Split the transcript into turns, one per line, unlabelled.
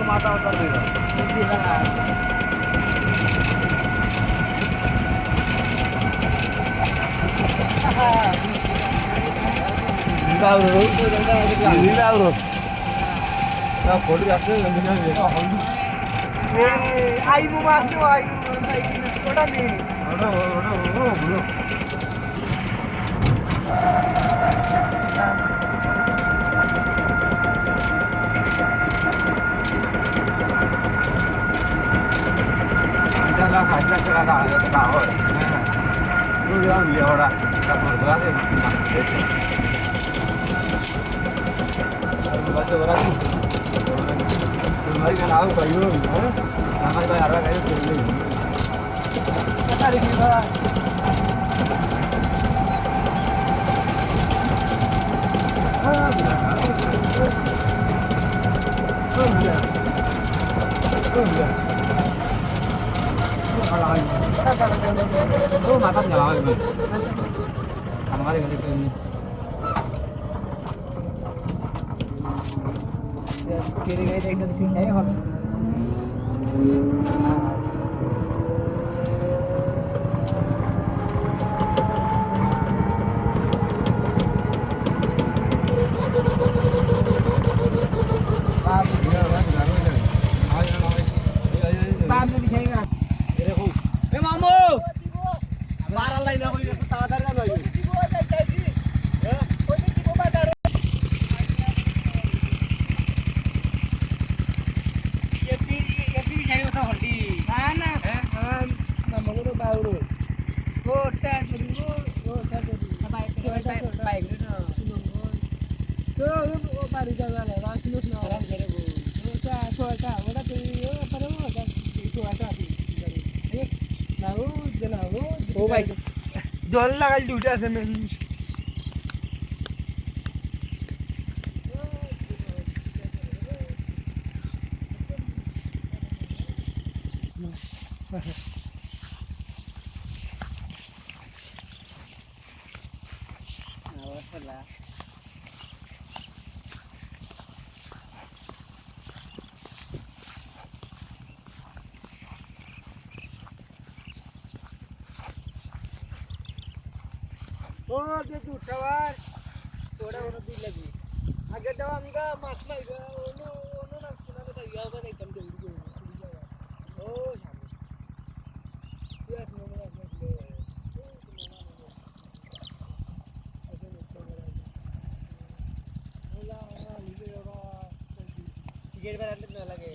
माता उतर आई मुबारक आई थोड़ा नहीं माता nyala gitu. Kamar yang gitu ini. Kiri guys itu di sini saya. Oh my god. Jual lah kali udah semen. Oh, dia झूठा वार थोड़ा और भी लगी आगे जब हमका मास्क में गया उन्होंने ना सुना तो ये होगा नहीं कम जल्दी ओ शाबाश यस नो नो टिकट पर लगे